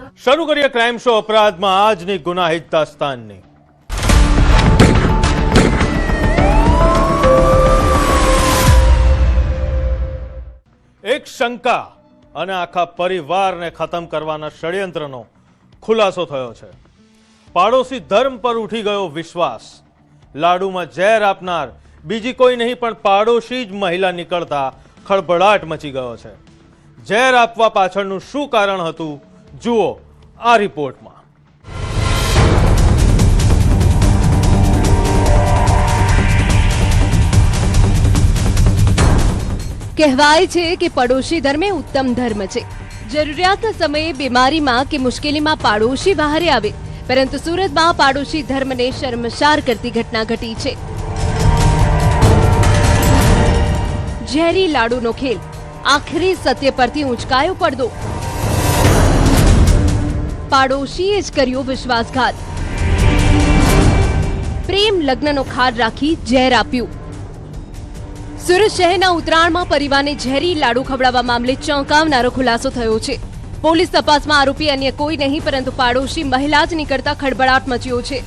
શરૂ કરીએ crime show અપરાધમાં આજની ગુનાહિત દાસ્તાનની। એક શંકા અને આખા પરિવારને ખતમ કરવાના ષડયંત્રનો ખુલાસો થયો છે। પાડોશી ધર્મ પર ઉઠી ગયો વિશ્વાસ। લાડુમાં ઝેર આપનાર બીજી કોઈ નહીં પણ પાડોશી જ મહિલા નીકળતા ખળભળાટ મચી ગયો છે। ઝેર આપવા પાછળનું શું કારણ હતું જુઓ આ રિપોર્ટમાં। કહેવાય છે કે પડોશી ધર્મ એ ઉત્તમ ધર્મ છે। જરૂરિયાતના સમયે બીમારીમાં કે મુશ્કેલીમાં પાડોશી બહારે આવે, પરંતુ સુરતમાં પાડોશી ધર્મને શર્મસાર કરતી ઘટના ઘટી છે। ઝેરી લાડુનો ખેલ, આખરી સત્ય પરથી ઊંચકાયો પડદો। પાડોશીએ જ કર્યો વિશ્વાસઘાત। પ્રેમ લગ્નનો ખાડ રાખી ઝેર આપ્યું। સુરત શહેરના ઉત્તરાયણમાં પરિવારને ઝેરી લાડુ ખવડાવવા મામલે ચોંકાવનારો ખુલાસો થયો છે। પોલીસ તપાસમાં આરોપી અન્ય કોઈ નહીં પરંતુ પાડોશી મહિલા જ નીકળતા ખળભળાટ મચ્યો છે।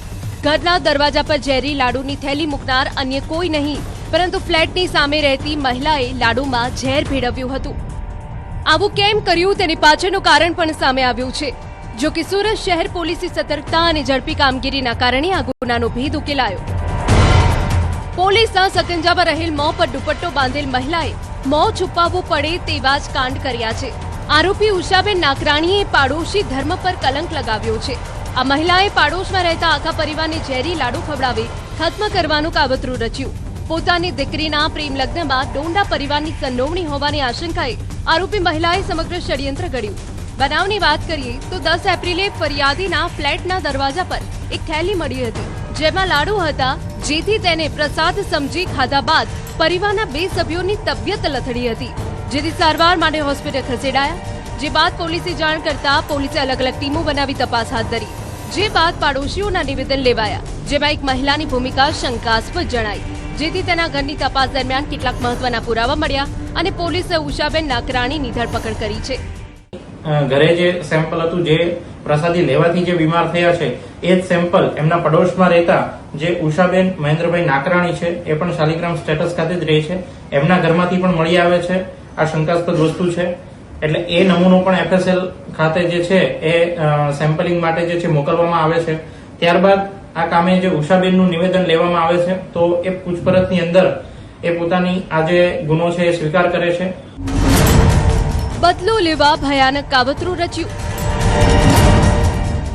ઘરના દરવાજા પર ઝેરી લાડુની થેલી મૂકનાર અન્ય કોઈ નહીં પરંતુ ફ્લેટની સામે રહેતી મહિલાએ લાડુમાં ઝેર ભેળવ્યું હતું। આવું કેમ કર્યું તેની પાછળનું કારણ પણ સામે આવ્યું છે। જો કે સુરત શહેર પોલીસની સતર્કતા અને ઝડપી કામગીરીના કારણે આ ગુનાનો ભેદ ઉકેલાયો। પોલીસના સકંજામાં રહેલ મોં પર દુપટ્ટો બાંધેલ મહિલાએ મોં છુપાવવું પડે તેવા જ કાંડ કર્યા છે। આરોપી ઉષાબેન નાકરાણીએ પાડોશી ધર્મ પર કલંક લગાવ્યો છે। આ મહિલાએ પાડોશમાં રહેતા આખા પરિવારને ઝેરી લાડુ ખવડાવી ખત્મ કરવાનું કાવતરું રચ્યું। પોતાની દીકરીના પ્રેમ લગ્નમાં ડોંડા પરિવારની સંડોવણી હોવાની આશંકાએ આરોપી મહિલાએ સમગ્ર ષડયંત્ર ઘડ્યું। બનાવની વાત કરીએ તો 10 એપ્રિલે ફરિયાદીના ફ્લેટના દરવાજા પર એક થેલી મળી હતી જેમાં લાડુ હતા, જેથી તેને પ્રસાદ સમજી ખાધા બાદ પરિવારના 2 સભ્યોની તબિયત લથડી હતી, જેથી સારવાર માટે હોસ્પિટલ ખસેડાયા। જે બાદ પોલીસે જાણ કરતા પોલીસે અલગ અલગ ટીમો બનાવી તપાસ હાથ ધરી। જે બાદ પાડોશીઓના નિવેદન લેવાયા, જેમાં એક મહિલાની ભૂમિકા શંકાસ્પદ જણાઈ, જેથી તેના ઘરની તપાસ દરમિયાન કેટલાક મહત્વના પુરાવા મળ્યા અને પોલીસે ઉષાબેન નાકરાણીની ધરપકડ કરી છે। ઘરે જે સેમ્પલ હતું જે પ્રસાદી લેવાથી જે બીમાર થયા છે એ જ સેમ્પલ એમના પડોશમાં રહેતા જે ઉષાબેન મહેન્દ્રભાઈ નાકરાણી છે એ પણ શાલિગ્રામ સ્ટેટસ ખાતે જ રહે છે, એમના ઘરમાંથી પણ મળી આવે છે આ શંકાસ્પદ વસ્તુ છે। એટલે એ નમૂનો પણ એફએસએલ ખાતે જે છે એ સેમ્પલિંગ માટે જે છે મોકલવામાં આવે છે। ત્યારબાદ આ કામે જે ઉષાબેનનું નિવેદન લેવામાં આવે છે તો એ પૂછપરછની અંદર એ પોતાની આ જે ગુનો છે એ સ્વીકાર કરે છે। બદલો લેવા ભયાનક કાવતરું રચ્યું।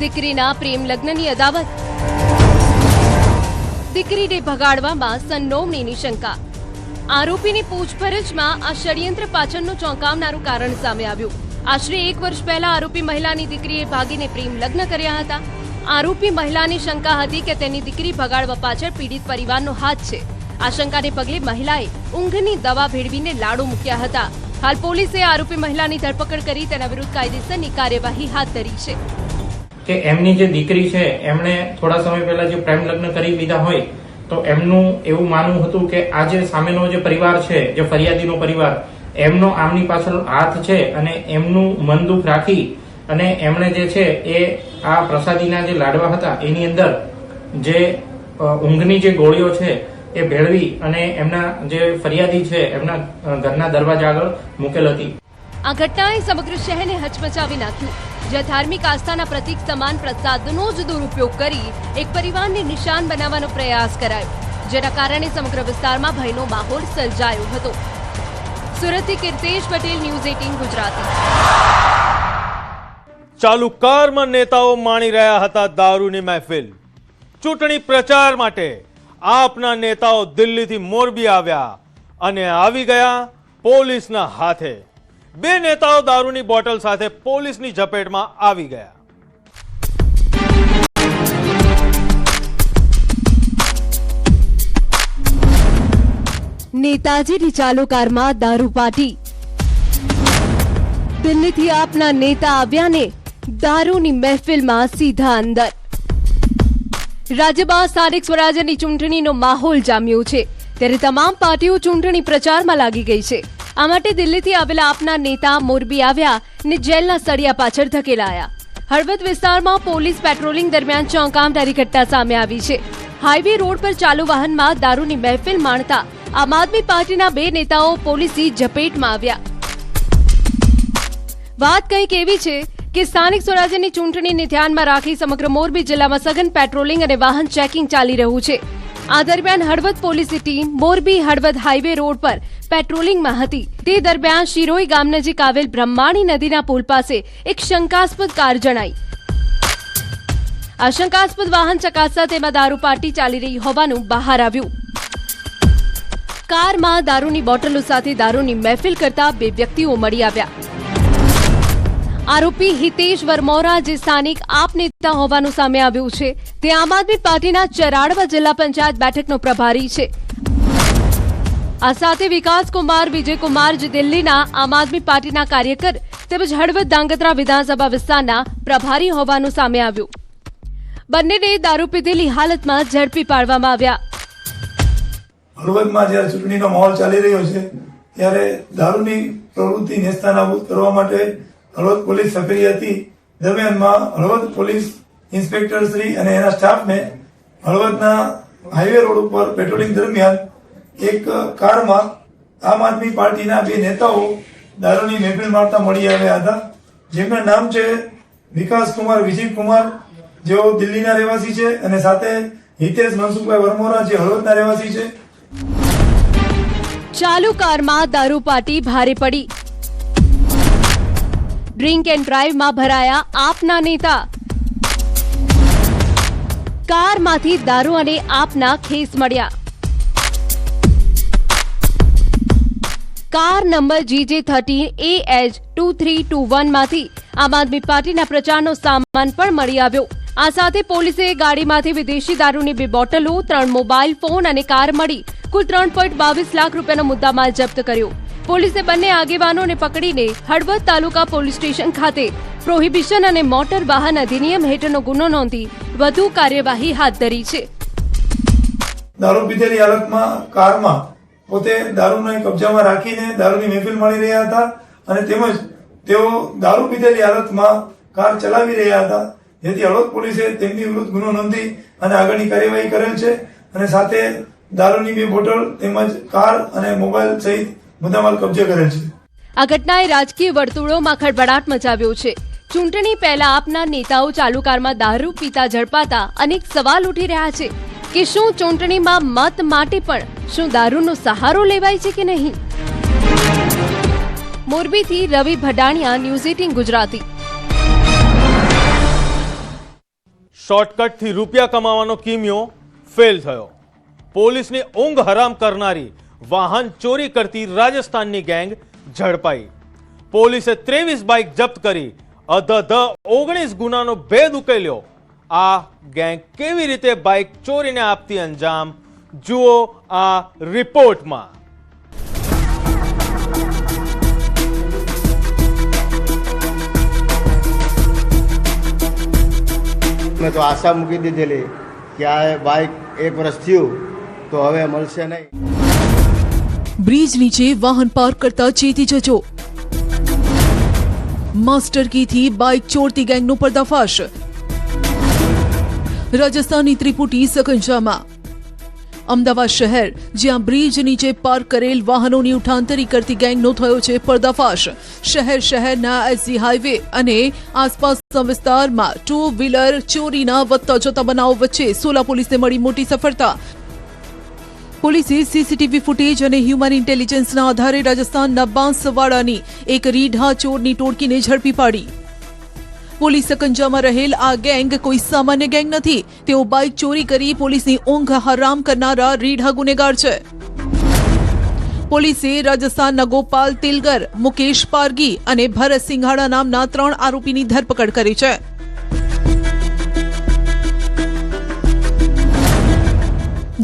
દીકરીના પ્રેમ લગ્નની અદાવત, દીકરીને ભગાડવામાં સંડોવણીની શંકા। આરોપીની પૂછપરછમાં આ ષડયંત્ર પાછળનું ચોંકાવનારું કારણ સામે આવ્યું। આશરે 1 વર્ષ પહેલા આરોપી મહિલાની દીકરીએ ભાગીને પ્રેમ લગ્ન કર્યા હતા। આરોપી મહિલાની શંકા હતી કે તેની દીકરી ભગાડવા પાછળ પીડિત પરિવારનો હાથ છે। આ શંકાને પગલે મહિલાએ ઊંઘની દવા ભેળવીને લાડુ મૂક્યા હતા। હાલ પોલીસે આરોપી મહિલાની ધરપકડ કરી તેના વિરુદ્ધ કાયદેસરની કાર્યવાહી હાથ ધરી છે। કે એમની જે દીકરી છે એમણે થોડા સમય પહેલા જે પ્રેમ લગ્ન કરી લીધા હોય તો એમનું એવું માનવું હતું કે આ જે સામેનો જે પરિવાર છે, જે ફરિયાદીનો પરિવાર, એમનો આમની પાછળ હાથ છે અને એમનું મન દુઃખ રાખી અને એમણે જે છે એ આ પ્રસાદીના જે લાડવા હતા એની અંદર જે ઊંઘની જે ગોળીઓ છે એ ભેળવી અને એમના જે ફરિયાદી છે એમના ઘરના દરવાજા આગળ મૂકેલ હતી। આ ઘટનાએ સમગ્ર શહેરને હચમચાવી નાખ્યું, જ્યાં ધાર્મિક આસ્થાના પ્રતીક સમાન પ્રસાદનો જ દુરુપયોગ કરી એક પરિવારને નિશાન બનાવવાનો પ્રયાસ કરાયો, જેના કારણે સમગ્ર વિસ્તારમાં ભયનો માહોલ સર્જાયો હતો। સુરતથી કીર્તેશ પટેલ, ન્યૂઝ 18 ગુજરાતી। ચાલુ કારમાં નેતાઓ માણી રહ્યા હતા દારૂની મહેફિલ। ચૂંટણી પ્રચાર માટે આપના નેતાઓ દિલ્હીથી મોરબી આવ્યા અને આવી ગયા પોલીસના હાથે। 2 નેતાઓ દારૂની બોટલ સાથે પોલીસની ઝપેટમાં આવી ગયા। નેતાજીની ચાલુ કારમાં દારૂ પાર્ટી। દિલ્હીથી આપના નેતા આવ્યા ને દારૂની મહેફિલમાં સીધા અંદર। રાજ્યમાં સ્થાનિક સ્વરાજ્યની ચૂંટણીનો માહોલ જામ્યો છે, ત્યારે તમામ પાર્ટીઓ ચૂંટણી પ્રચારમાં લાગી ગઈ છે। આ માટે દિલ્હીથી આવેલા આપના નેતા મોરબી આવ્યા ને જેલના સળિયા પાછળ ધકેલાયા। હળવદ વિસ્તારમાં પોલીસ પેટ્રોલિંગ દરમિયાન ચોંકાવનારી ઘટના સામે આવી છે. હાઈવે રોડ પર ચાલુ વાહનમાં દારૂની મહેફિલ માણતા આમ આદમી પાર્ટીના 2 નેતાઓ પોલીસની ઝપેટમાં આવ્યા. વાત કંઈક એવી છે કે સ્થાનિક સ્વરાજ્યની ચૂંટણીને ધ્યાનમાં રાખી સમગ્ર મોરબી જિલ્લામાં સઘન પેટ્રોલિંગ અને વાહન ચેકિંગ ચાલી રહ્યું છે. આ દરમિયાન હળવદ પોલીસની team Morbi Halvad highway road પર પેટ્રોલિંગમાં હતી. તે દરમિયાન શિરોઈ ગામ નજીક આવેલ બ્રહ્માણી નદીના પુલ પાસે એક શંકાસ્પદ કાર જણાઈ. આ શંકાસ્પદ વાહન ચકાસતા તેમાં દારૂ પાર્ટી ચાલી રહી હોવાનું બહાર આવ્યું. કારમાં દારૂની બોટલો સાથે દારૂની મહેફિલ કરતા 2 વ્યક્તિઓ મળી આવ્યા. આરોપી હિતેશ વરમોરા જે સ્થાનિક આપ નેતા હોવાનું સામે આવ્યું છે. તે આમ આદમી પાર્ટીના ચરાડવા જિલ્લા પંચાયત બેઠકનો પ્રભારી છે. આ સાથે વિકાસકુમાર વિજયકુમાર જે દિલ્હીના આમ આદમી પાર્ટીના કાર્યકર તેમજ હળવદ ધાંગધ્રા વિધાનસભા વિસ્તારના પ્રભારી હોવાનું સામે આવ્યું. બંનેને દારૂ પીધેલી હાલતમાં ઝડપી પાડવામાં આવ્યા. હળવદમાં જ્યારે ચૂંટણીનો માહોલ ચાલી રહ્યો છે ત્યારે દારૂની પ્રવૃત્તિ નેસ્તનાબૂદ કરવા માટે હળવદ પોલીસ સક્રિય હતી. દરમિયાનમાં હળવદ પોલીસ ઇન્સ્પેક્ટર શ્રી અને એના સ્ટાફને હળવદના હાઈવે રોડ ઉપર પેટ્રોલિંગ દરમિયાન એક કારમાં આમ આદમી પાર્ટીના 2 નેતાઓ દારૂની મહેફિલ મારતા મળી આવ્યા હતા. જેમના નામ છે વિકાસકુમાર વિજયકુમાર, જેઓ દિલ્હીના રહેવાસી છે, અને સાથે હિતેશ મનસુખભાઈ વરમોરા, જે હળવદના રહેવાસી છે. ચાલુ કારમાં દારૂ પાર્ટી ભારે પડી. ડ્રિંક એન્ડ ડ્રાઈવમાં ભરાયા આપના નેતા. કારમાંથી દારૂ અને આપના ખેસ મળ્યા. કાર નંબર GJ13AH2321 માંથી આમ આદમી પાર્ટીના પ્રચારનો સામાન પણ મળી આવ્યો. આ સાથે પોલીસે ગાડીમાંથી વિદેશી દારૂની 2 બોટલો, 3 મોબાઈલ ફોન અને કાર મળી કુલ 3.22 લાખ રૂપિયાનો મુદ્દામાલ જપ્ત કર્યો. પોલીસે બંને આગેવાનોને પકડીને હળવદ તાલુકા પોલીસ સ્ટેશન ખાતે પ્રોહિબિશન અને મોટર વાહન અધિનિયમ હેઠળનો ગુનો નોંધી વધુ કાર્યવાહી હાથ ધરી છે. દારૂ પીધેલી હાલતમાં કારમાં પોતે દારૂને કબજામાં રાખીને દારૂની મહેફિલ માણી રહ્યા હતા, અને તેમજ તેઓ દારૂ પીધેલી હાલતમાં કાર ચલાવી રહ્યા હતા. જેથી હળવદ પોલીસે તેમની વિરુદ્ધ ગુનો નોંધી અને આગળની કાર્યવાહી કરેલ છે, અને સાથે દારૂની 2 બોટલ તેમજ કાર અને મોબાઈલ સહિત મુદ્દામાલ કબજે કરેલ છે. આ ઘટનાએ રાજકીય વર્તુળોમાં ખળભળાટ મચાવ્યો છે. ચૂંટણી પહેલા આપના નેતાઓ ચાલુ કારમાં દારૂ પીતા ઝડપાતા અનેક સવાલ ઉઠી રહ્યા છે કે શું ચૂંટણીમાં મત માટે પણ શું દારૂનો સહારો લેવાય છે કે નહીં. મોરબીથી રવિ ભડાણિયા, ન્યૂઝ 18 ગુજરાતી. શોર્ટકટથી રૂપિયા કમાવાનો કિમિયો ફેલ થયો. પોલીસની ઊંઘ હરામ કરનારી વાહન ચોરી કરતી રાજસ્થાનની ગેંગ ઝડપાઈ. પોલીસે 23 બાઇક જપ્ત કરી 19 ગુનાનો ભેદ ઉકેલ્યો. આ ગેંગ કેવી રીતે બાઇક ચોરીને આપતી અંજામ, જુઓ આ રિપોર્ટમાં. મેં તો આશા મૂકી દીધેલી કે આ બાઇક 1 વર્ષ થયું તો હવે મળશે નહીં. બ્રિજ નીચે વાહન પાર્ક કરતા ચેતી જજો. માસ્ટર કીથી બાઇક ચોરતી ગેંગનો પર્દાફાશ. રાજસ્થાનની ત્રિપુટી સકંજામાં. અમદાવાદ શહેર જ્યાં બ્રિજ નીચે પાર્ક કરેલ વાહનોની ઉઠાંતરી કરતી ગેંગનો થયો છે પર્દાફાશ. શહેરના એસજી હાઈવે અને આસપાસના વિસ્તારમાં 2 વ્હીલર ચોરીના વધતા જતા બનાવો વચ્ચે સોલા પોલીસને મળી મોટી સફળતા. પોલીસે સીસીટીવી ફૂટેજ અને હ્યુમન ઇન્ટેલિજન્સના આધારે રાજસ્થાનના બાંસવાડાની એક રીઢા ચોરની ટોળકીને ઝડપી પાડી. પોલીસ સકંજામાં રહેલ આ ગેંગ કોઈ સામાન્ય ગેંગ નથી. તેઓ બાઇક ચોરી કરી પોલીસની ઊંઘ હરામ કરનારા રીઢા ગુનેગાર છે. પોલીસે રાજસ્થાનના ગોપાલ તિલગર, મુકેશ પારગી અને ભરત સિંઘાડા નામના 3 આરોપીની ધરપકડ કરી છે.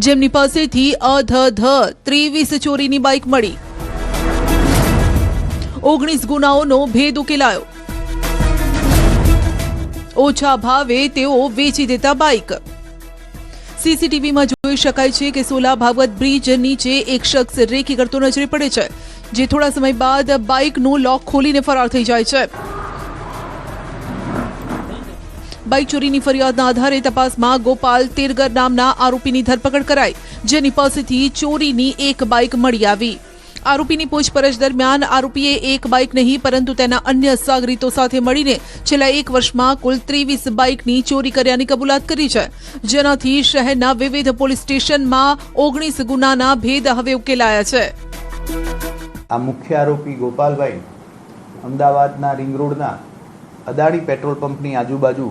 જેમની પાસેથી 23 ચોરીની બાઇક મળી. 19 ગુનાઓનો ભેદ ઉકેલાયો. ઓછા ભાવે તેઓ વેચી દેતા બાઇક. સીસીટીવીમાં જોઈ શકાય છે કે સોલા ભાગવત બ્રિજ નીચે એક શખ્સ રેકી કરતો નજરે પડે છે, જે થોડા સમય બાદ બાઇકનું લોક ખોલીને ફરાર થઈ જાય છે. બાઇક ચોરીની ફરિયાદના આધારે તપાસમાં ગોપાલ તેરગર નામના આરોપીની ધરપકડ કરાઈ, જેની પાસેથી ચોરીની એક બાઇક મળી આવી. આરોપીની પૂછપરછ દરમિયાન આરોપીએ એક બાઇક નહીં પરંતુ તેના અન્ય સાગરીતો સાથે મળીને છેલ્લા 1 વર્ષમાં કુલ 23 બાઇકની ચોરી કર્યાની કબૂલાત કરી છે, જેનાથી શહેરના વિવિધ પોલીસ સ્ટેશનમાં 19 ગુનાના ભેદ હવે ઉકેલાયા છે. આ મુખ્ય આરોપી ગોપાલભાઈ અમદાવાદના રિંગ રોડના અદાણી પેટ્રોલ પંપની આજુબાજુ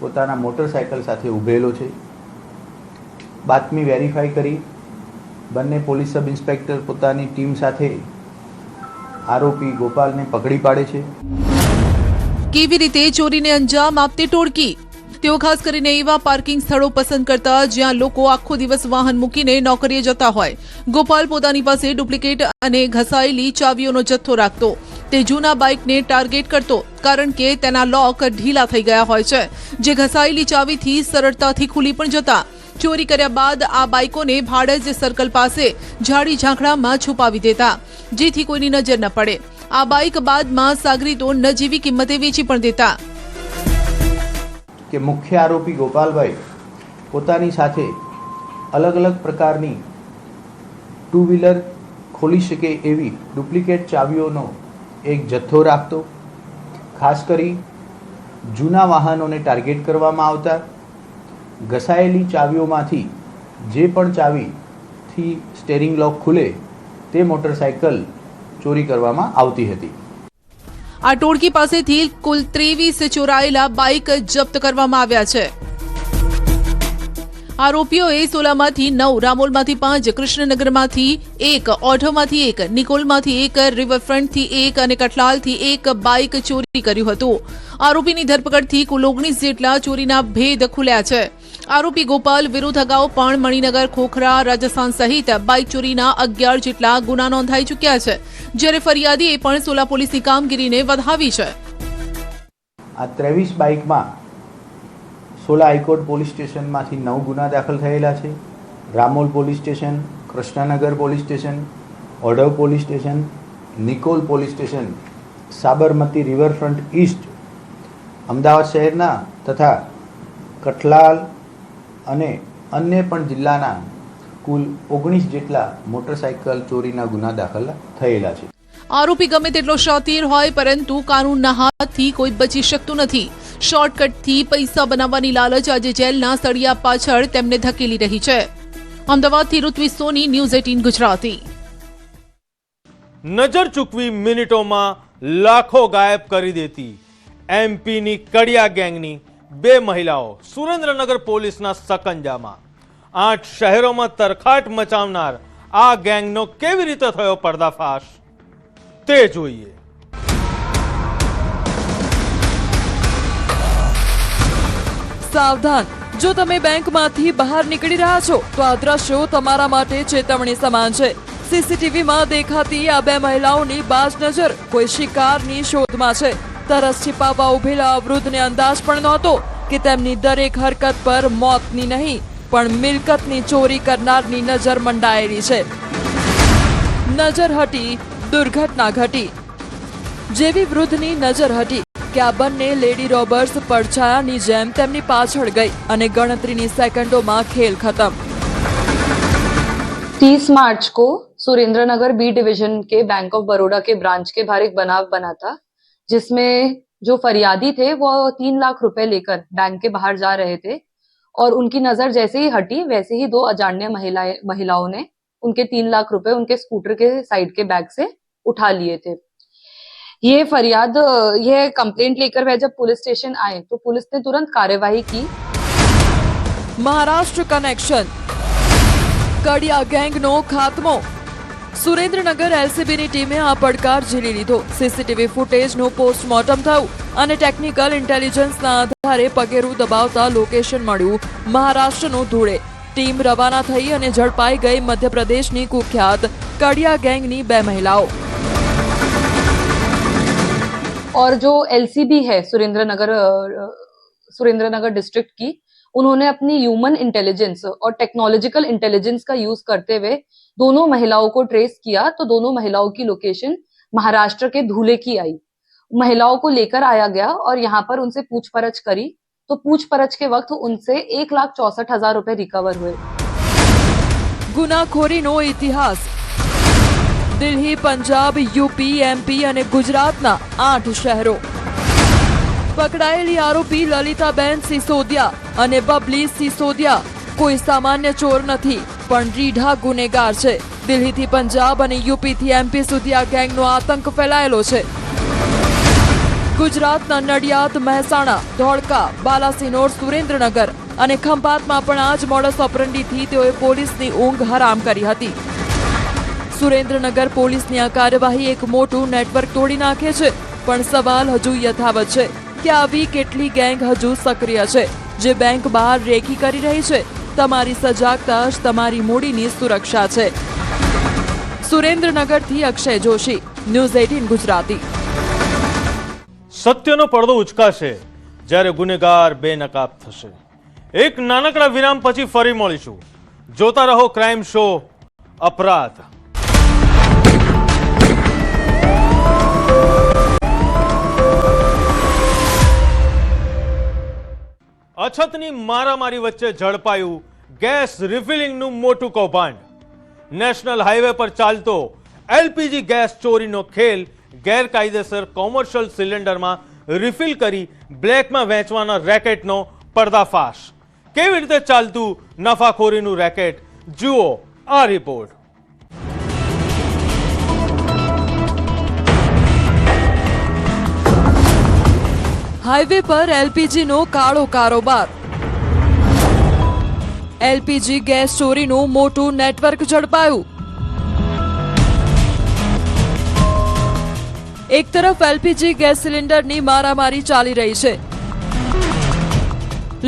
પોતાના મોટરસાયકલ સાથે ઊભેલો છે. બાતમી વેરીફાઈ કરી બંને પોલીસ સબ ઇન્સ્પેક્ટર પોતાની ટીમ સાથે આરોપી ગોપાલને પકડી પાડે છે. કેવી રીતે ચોરીને અંજામ આપતી ટોળકી? તેઓ ખાસ કરીને એવા પાર્કિંગ સ્થળો પસંદ કરતા જ્યાં લોકો આખો દિવસ વાહન મૂકીને નોકરીએ જતા હોય. ગોપાલ પોતાની પાસે ડુપ્લિકેટ અને ઘસાયેલી ચાવીઓનો જથ્થો રાખતો. તે જૂના બાઇકને ટાર્ગેટ કરતો કારણ કે તેના લોક ઢીલા થઈ ગયા હોય છે, જે ઘસાયેલી ચાવીથી સરળતાથી ખુલી પણ જતા. ચોરી કર્યા બાદ આ બાઇકોને ભાડજ સર્કલ પાસે ઝાડી ઝાંખડામાં છુપાવી દેતા, જેથી કોઈની નજર ન પડે. આ બાઇક બાદમાં સાગરીતો નજીવી કિંમતે વેચી પણ દેતા. કે મુખ્ય આરોપી ગોપાલભાઈ પોતાની સાથે અલગ અલગ પ્રકારની 2 વ્હીલર ખોલી શકે એવી ડુપ્લિકેટ ચાવીઓનો એક જથ્થો રાખતો. ખાસ કરી જૂના વાહનોને ટાર્ગેટ કરવામાં આવતા. ઘસાયેલી ચાવીઓમાંથી જે પણ ચાવીથી સ્ટેરિંગ લોક ખુલે તે મોટરસાયકલ ચોરી કરવામાં આવતી હતી. આ ટોળકી પાસેથી કુલ 23 ચોરાયેલા બાઇક જપ્ત કરવામાં આવ્યા છે. આરોપીઓએ સોલામાંથી 9, રામોલમાંથી 5, કૃષ્ણનગરમાંથી 1, ઓઢવમાંથી 1, નિકોલમાંથી 1, રિવરફ્રન્ટથી 1 અને કઠલાલથી 1 બાઇક ચોરી કર્યું હતું. આરોપીની ધરપકડથી કુલ 19 જેટલા ચોરીના ભેદ ખુલ્યા છે. આરોપી ગોપાલ વિરુદ્ધ અગાઉ પણ મણિનગર, ખોખરા, રાજસ્થાન સહિત બાઇક ચોરીના 11 જેટલા ગુના નોંધાઈ ચૂક્યા છે, જ્યારે ફરિયાદીએ પણ સોલા પોલીસની કામગીરીને વધાવી છે. આ 23 બાઇકમાં સોલા હાઈકોર્ટ પોલીસ સ્ટેશનમાંથી 9 ગુના દાખલ થયેલા છે. Ramol police station, Krishnanagar police station, Odhav police station, Nikol police station, Sabarmati riverfront East, Ahmedabad શહેરના તથા કઠલાલ અને અન્ય પણ જિલ્લાના કુલ 19 જેટલા મોટરસાયકલ ચોરીના ગુના દાખલ થયેલા છે. આરોપી ગમે તેટલો શાતીર હોય પરંતુ કાનૂનના હાથથી કોઈ બચી શકતું નથી. શોર્ટકટથી પૈસા બનાવવાની લાલચ આજે જેલના સળિયા પાછળ તેમને ધકેલી રહી છે. અમદાવાદથી ઋત્વી સોની, ન્યૂઝ 18 ગુજરાતી. નજર ચૂકવી મિનિટોમાં લાખો ગાયબ કરી દેતી એમપીની કડિયા ગેંગની 2 મહિલાઓ સુરેન્દ્રનગર પોલીસના સકંજામાં. 8 શહેરોમાં તરખાટ મચાવનાર આ ગેંગનો કેવી રીતે થયો પર્દાફાશ તે જોઈએ. સાવધાન, જો તમે બેંકમાંથી બહાર નીકળી રહ્યા છો તો આ દ્રશ્યો તમારા માટે ચેતવણી સમાન છે. સીસીટીવીમાં દેખાતી આ 2 મહિલાઓની બાજ નજર કોઈ શિકારની શોધમાં છે. તરસ छिपावा ઉભેલા વૃદ્ધને અંદાજ પણ નહોતો કે તેમની દરેક હરકત પર મોતની નહીં પણ મિલકતની ચોરી કરનારની નજર મંડાયેલી છે. નજર હટી, દુર્ઘટના ઘટી. જેવી વૃદ્ધની નજર હટી કે આ બંને લેડી રોબર્સ પડછાયાની જેમ તેમની પાછળ ગઈ અને ગણતરીની सेकंडों खेल खत्म. 30 मार्च को सुरेंद्रनगर बी डिवीजन के बैंक ऑफ बड़ौदा के ब्रांच के बाहर एक बनाव बना था, जिसमें जो फरियादी थे वो 3 लाख रुपए लेकर बैंक के बाहर जा रहे थे और उनकी नजर जैसे ही हटी वैसे ही 2 अजान्य महिलाओं ने उनके 3 लाख रुपए उनके स्कूटर के साइड के बैग से उठा लिए थे. ये कंप्लेंट लेकर वह जब पुलिस स्टेशन आए तो पुलिस ने तुरंत कार्यवाही की. महाराष्ट्र कनेक्शन, कड़िया गैंगनो खात्मो. સુરેન્દ્રનગર એલસીબીની ટીમે આ પડકાર ઝીલી લીધો. સીસીટીવી ફૂટેજનું પોસ્ટમોર્ટમ થયું અને ટેકનિકલ ઇન્ટેલિજન્સના આધારે પગેરું દબાવતા લોકેશન મળ્યું મહારાષ્ટ્રનું ધૂળે. ટીમ રવાના થઈ અને ઝડપાઈ ગઈ મધ્યપ્રદેશની કુખ્યાત કડિયા ગેંગની 2 महिलाओं. और जो एलसीबी है सुरेंद्रनगर डिस्ट्रिक्ट की, उन्होंने अपनी ह्यूमन इंटेलिजेंस और टेक्नोलॉजिकल इंटेलिजेंस का यूज करते हुए दोनों महिलाओं को ट्रेस किया तो दोनों महिलाओं की लोकेशन महाराष्ट्र के धूले की आई. महिलाओं को लेकर आया गया और यहाँ पर उनसे पूछपरछ करी तो पूछपरछ के वक्त उनसे 1,64,000 रुपए रिकवर हुए। ગુનાખોરીનો ઇતિહાસ. દિલ્હી, પંજાબ, યુપી, એમપી અને ગુજરાતના 8 શહેરો. પકડાયેલી આરોપી લલિતાબેન સિસોદિયા અને બબલી સિસોદિયા કોઈ સામાન્ય ચોર નથી, પણ રીઢા ગુનેગાર છે. દિલ્હીથી પંજાબ અને યુપીથી એમપી સુધી આ ગેંગનો આતંક ફેલાયેલો છે. ગુજરાતના નડિયાદ, મહેસાણા, ધોળકા, બાલાસિનોર, સુરેન્દ્રનગર અને ખંભાતમાં પણ આ જ મોડસ ઓપરંડીથી તેઓએ પોલીસની ઊંઘ હરામ કરી હતી. સુરેન્દ્રનગર પોલીસની આ કાર્યવાહી એક મોટું નેટવર્ક તોડી નાખે છે, પણ સવાલ હજુ યથાવત છે કે આવી કેટલી ગેંગ હજુ સક્રિય છે જે બેંક બહાર રેકી કરી રહી છે. તમારી સજાગતા જ તમારી મૂડીની સુરક્ષા છે. સુરેન્દ્રનગરથી અક્ષય જોશી, ન્યૂઝ 18 ગુજરાતી. સત્યનો પડદો ઉચકાશે જ્યારે ગુનેગાર બેનકાબ થશે. એક નાનકડા વિરામ પછી ફરી મળીશું. જોતા રહો ક્રાઇમ શો અપરાધ. અછતની મારામારી વચ્ચે ઝડપાયું ગેસ રિફિલિંગનું મોટું કૌભાંડ. નેશનલ હાઈવે પર ચાલતો એલપીજી ગેસ ચોરીનો ખેલ ગેરકાયદેસર કોમર્શિયલ સિલિન્ડરમાં રિફિલ કરી બ્લેકમાં વેચવાના રેકેટનો પર્દાફાશ. કેવી રીતે ચાલતું નફાખોરીનું રેકેટ, જુઓ આ રિપોર્ટ. હાઈવે પર એલપીજીનો કાળો કારોબાર. એલપીજી ગેસ ચોરીનું મોટું નેટવર્ક ઝડપાયું. એક તરફ એલપીજી ગેસ સિલિન્ડરની મારામારી ચાલી રહી છે.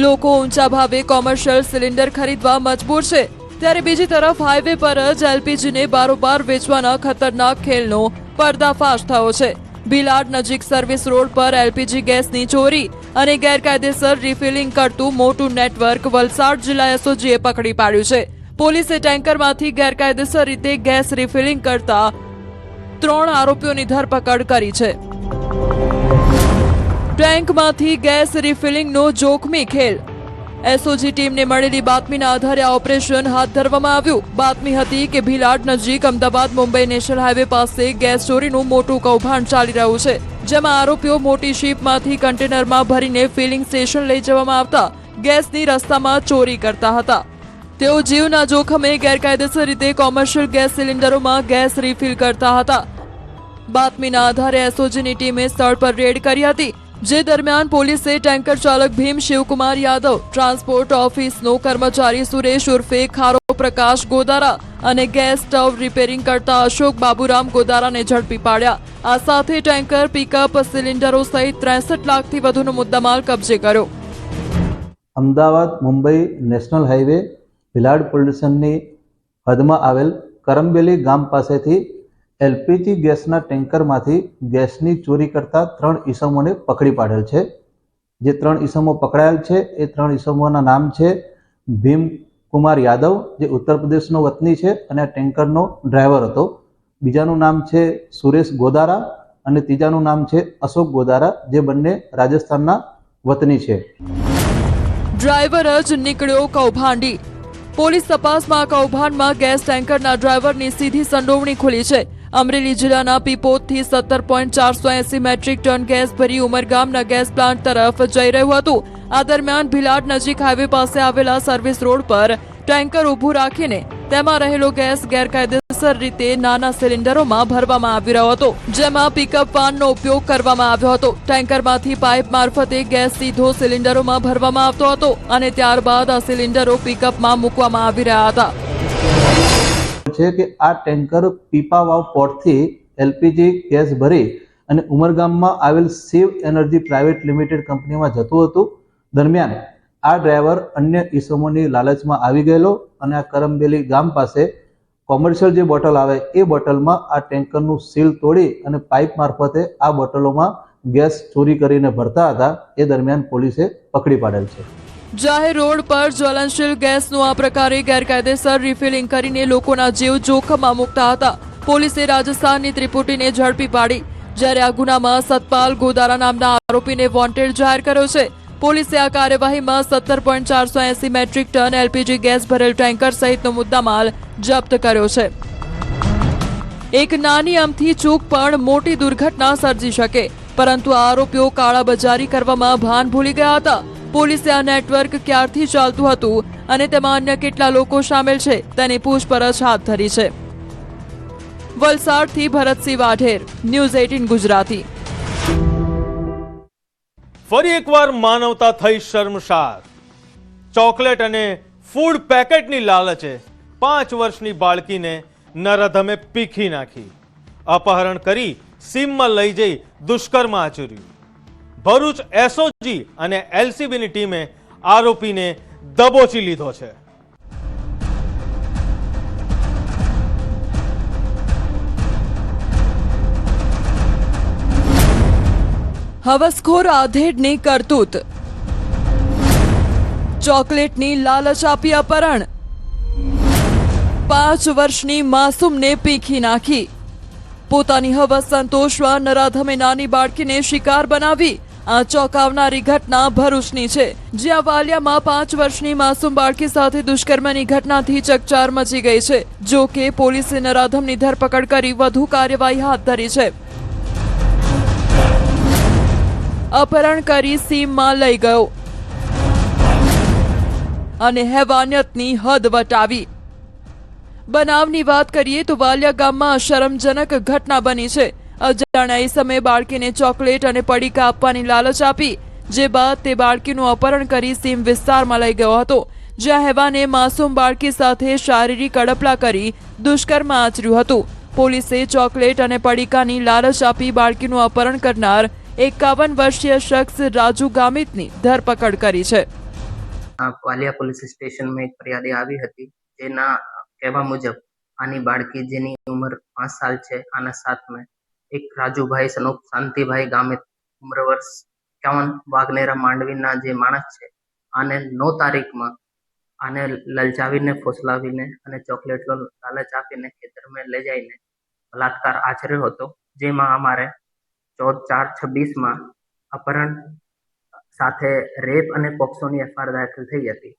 લોકો ઊંચા ભાવે કોમર્શિયલ સિલિન્ડર ખરીદવા મજબૂર છે, ત્યારે બીજી તરફ હાઈવે પર જ એલપીજીને બારોબાર વેચવાના ખતરનાક ખેલનો પર્દાફાશ થયો છે. ભીલાડ નજીક સર્વિસ રોડ પર એલપીજી ગેસની ચોરી અને ગેરકાયદેસર રિફિલિંગ કરતું મોટું નેટવર્ક વલસાડ જિલ્લા એસઓજીએ પકડી પાડ્યું છે. પોલીસે ટેન્કરમાંથી ગેરકાયદેસર રીતે ગેસ રિફિલિંગ કરતા 3 આરોપીઓની ધરપકડ કરી છે. ટેન્કમાંથી ગેસ રિફિલિંગનો જોખમી ખેલ. એસઓજી ટીમને મળેલી બાતમીના આધારે આ ઓપરેશન હાથ ધરવામાં આવ્યું. બાતમી હતી કે ભીલાડ નજીક અમદાવાદ મુંબઈ નેશનલ હાઈવે પાસે ગેસ ચોરીનું મોટું કૌભાંડ ચાલી રહ્યું છે, જેમાં આરોપીઓ મોટી શીપમાંથી કન્ટેનરમાં ભરીને ફિલિંગ સ્ટેશન લઈ જવામાં આવતા ગેસની રસ્તામાં ચોરી કરતા હતા. તેઓ જીવના જોખમે ગેરકાયદેસર રીતે કોમર્શિયલ ગેસ સિલિન્ડરોમાં ગેસ રિફિલ કરતા હતા. બાતમીના આધારે એસઓજીની ટીમે સ્થળ પર રેડ કરી હતી, જે દરમિયાન પોલીસે ટેન્કર ચાલક ભીમ શિવકુમાર યાદવ, ટ્રાન્સપોર્ટ ઓફિસનો કર્મચારી સુરેશ ઉર્ફે ખારો પ્રકાશ ગોદારા અને ગેસ સ્ટવ રિપેરિંગ કરતા અશોક બાબુરામ ગોદારાને ઝડપી પાડ્યા. આ સાથે ટેન્કર, પિકઅપ, સિલિન્ડરો સહિત 63 લાખથી વધુનો મુદ્દામાલ કબજે કર્યો. Ahmedabad Mumbai national highway Bhilad police સ્ટેશનની હદમાં આવેલ કરમબેલી ગામ પાસેથી એલપીજી ગેસના ટેન્કરમાંથી ગેસની ચોરી કરતા 3 ઈસમોને પકડી પાડેલ છે. જે 3 ઈસમો પકડાયેલ છે એ 3 ઈસમોના નામ છે ભીમ કુમાર યાદવ, જે ઉત્તર પ્રદેશનો વતની છે અને આ ટેન્કરનો ડ્રાઈવર હતો. બીજાનું નામ છે સુરેશ ગોદારા અને ત્રીજાનું નામ છે અશોક ગોદારા, જે બંને રાજસ્થાનના વતની છે. ડ્રાઈવર જ નીકળ્યો કૌભાંડી. પોલીસ તપાસમાં કૌભાંડમાં ગેસ ટેન્કરના ડ્રાઈવરની સીધી સંડોવણી ખુલી છે. અમરેલી જિલ્લાના પીપોદથી 17.480 મેટ્રિક ટન ગેસ ભરી ઉમરગામના ગેસ પ્લાન્ટ તરફ જઈ રહ્યું હતું. આ દરમિયાન ભીલાડ નજીક હાઈવે પાસે આવેલા સર્વિસ રોડ પર ટેન્કર ઊભું રાખીને તેમાં રહેલો ગેસ ગેરકાયદેસર રીતે નાના સિલિન્ડરોમાં ભરવામાં આવી રહ્યો હતો, જેમાં પિકઅપ વાનનો ઉપયોગ કરવામાં આવ્યો હતો. ટેન્કરમાંથી પાઇપ મારફતે ગેસ સીધો સિલિન્ડરોમાં ભરવામાં આવતો હતો અને ત્યારબાદ આ સિલિન્ડરો પિકઅપમાં મૂકવામાં આવી રહ્યા હતા. છે કે આ ટેન્કર પીપાવાવ પોર્ટથી એલપીજી ગેસ ભરી અને ઉમરગામમાં આવેલ શિવ એનર્જી પ્રાઇવેટ લિમિટેડ કંપનીમાં જતું હતું. દરમિયાન આ ડ્રાઈવર અન્ય ઈસમોની લાલચમાં આવી ગયેલો અને આ કરમબેલી ગામ પાસે કોમર્શિયલ જે બોટલ આવે એ બોટલમાં આ ટેન્કરનું સીલ તોડી અને પાઇપ મારફતે આ બોટલોમાં ગેસ ચોરી કરીને ભરતા હતા. એ દરમિયાન પોલીસે પકડી પાડેલ છે. જાહેર રોડ પર જ્વલનશીલ ગેસનું આ પ્રકારે ગેરકાયદેસર રિફિલિંગ કરીને લોકોના જીવ જોખમમાં મૂકતા હતા. પોલીસે રાજસ્થાનની ત્રિપુટીને ઝડપી પાડી, જ્યારે આ ગુનામાં સતપાલ ગોદારા નામના આરોપીને વોન્ટેડ જાહેર કર્યો છે. પોલીસે આ કાર્યવાહીમાં 17.480 મેટ્રિક ટન એલપીજી ગેસ ભરેલ ટેન્કર સહિતનો મુદ્દામાલ જપ્ત કર્યો છે. એક નાની અમથી ચૂક પણ મોટી દુર્ઘટના સર્જી શકે, પરંતુ આરોપીઓ કાળાબજારી કરવામાં ભાન ભૂલી ગયા હતા. પોલીસે આ નેટવર્ક ક્યારથી ચાલતું હતું અને તેમાં અન્ય કેટલા લોકો સામેલ છે તેની પૂછપરછ હાથ ધરી છે. વલસાડથી ભરતસિંહ વાઢેર, ન્યૂઝ 18 ગુજરાતી. ફરી એકવાર માનવતા થઈ શર્મસાર. ચોકલેટ અને ફૂડ પેકેટની લાલચે 5 વર્ષની બાળકીને નરાધમે પીખી નાખી. અપહરણ કરી સીમમાં લઈ જઈ દુષ્કર્મ આચર્યું. ભરૂચ એસઓજી અને એલસીબીની ટીમે આરોપીને દબોચી લીધો છે. હવસખોર આધેડની કરતૂત. ચોકલેટની લાલચ આપી અપહરણ. 5 વર્ષની માસૂમને પીખી નાખી. પોતાની હવસ સંતોષવા નરાધમે નાની બાળકીને શિકાર બનાવી. આ ચોંકાવનારી ઘટના ભરૂચની છે, જ્યાં વાલિયામાં 5 વર્ષની માસૂમ બાળકી સાથે દુષ્કર્મની ઘટનાથી ચકચાર મચી ગઈ છે. જો કે પોલીસે નરાધમની ધરપકડ કરી વધુ કાર્યવાહી હાથ ધરી છે. અપહરણ કરી સીમમાં લઈ ગયો અને હેવાનિયતની હદ વટાવી. બનાવની વાત કરીએ તો વાલિયા ગામમાં શરમજનક ઘટના બની છે. અજાણ્યા સમયે બાળકીને ચોકલેટ અને પડીકા આપવાની લાલચ આપી, જે બાદ તે બાળકીનું અપહરણ કરી સીમ વિસ્તારમાં લઈ ગયો હતો, જ્યાં હેવાને માસૂમ બાળકી સાથે શારીરિક અડપલા કરી દુષ્કર્મ આચર્યું હતું. પોલીસે ચોકલેટ અને પડીકાની લાલચ આપી બાળકીનું અપહરણ કરનાર 51 વર્ષીય શખ્સ રાજુ ગામિતની ધરપકડ કરી છે. વાલિયા પોલીસ સ્ટેશનમાં એક ફરિયાદી આવી હતી, જેના કહેવા મુજબ આની બાળકી જેની ઉંમર 5 સાલ છે, આના સાથમાં એક રાજુભાઈ સનોપ શાંતિભાઈ ગામિત ઉંમર વર્ષ 51 વાઘનેરા માંડવીના જે માણસ છે, આને 9 તારીખમાં આને લલચાવીને ફોસલાવીને અને ચોકલેટનો લાલચ આપીને ખેતરમાં લઈ જઈને બલાત્કાર આચર્યો હતો, જેમાં અમારે 14/4/26 અપહરણ સાથે રેપ અને પોક્સોની એફઆઈઆર દાખલ થઈ હતી.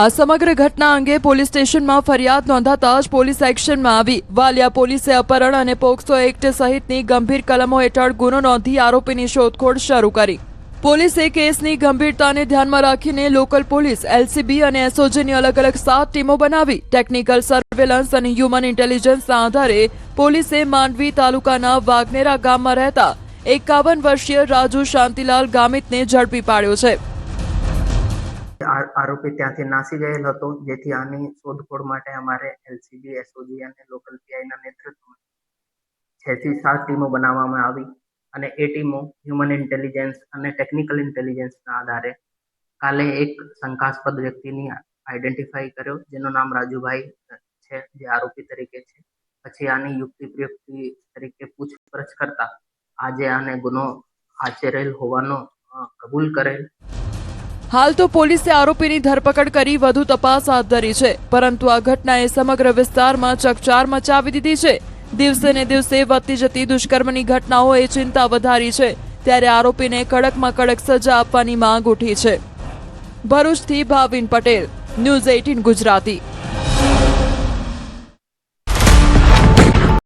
આ સમગ્ર ઘટના અંગે પોલીસ સ્ટેશનમાં ફરિયાદ નોંધાતા જ પોલીસ એક્શનમાં આવી. વાલિયા પોલીસે અપહરણ અને પોક્સો એક્ટ સહિતની ગંભીર કલમો હેઠળ ગુનો નોંધી આરોપીની શોધખોળ શરૂ કરી. પોલીસે કેસની ગંભીરતાને ધ્યાનમાં રાખીને લોકલ પોલીસ, એલસીબી અને એસઓજીની અલગ અલગ 7 ટીમો બનાવી. ટેકનિકલ સર્વેલન્સ અને હ્યુમન ઇન્ટેલિજન્સના આધારે પોલીસે માંડવી તાલુકાના વાઘનેરા ગામમાં રહેતા 51 વર્ષીય રાજુ શાંતિલાલ ગામિતને ઝડપી પાડ્યો છે. આરોપી ત્યાંથી નાસી ગયેલ હતો, જેથી આની શોધખોળ માટે અમારે એલસીબી, એસઓજી અને લોકલ પીઆઈના નેતૃત્વમાં 6 થી 7 ટીમો બનાવવામાં આવી અને એ ટીમો હ્યુમન ઇન્ટેલિજન્સ અને ટેકનિકલ ઇન્ટેલિજન્સના આધારે કાલે એક શંકાસ્પદ વ્યક્તિની આઈડેન્ટિફાઈ કર્યો, જેનું નામ રાજુભાઈ છે, જે આરોપી તરીકે છે. પછી આની યુક્તિ પ્રયુક્તિ તરીકે પૂછપરછ કરતા આજે આને ગુનો આચરેલ હોવાનો કબૂલ કરેલ. હાલ તો પોલીસે આરોપીની ધરપકડ કરી વધુ તપાસ હાથ ધરી છે, પરંતુ આ ઘટનાએ સમગ્ર વિસ્તારમાં ચકચાર મચાવી દીધી છે. દિવસે ને દિવસે વધતી જતી દુષ્કર્મની ઘટનાઓએ ચિંતા વધારી છે, ત્યારે આરોપીને કડકમાં કડક સજા આપવાની માંગ ઉઠી છે. ભરૂચથી ભાવિન પટેલ, ન્યૂઝ 18 ગુજરાતી.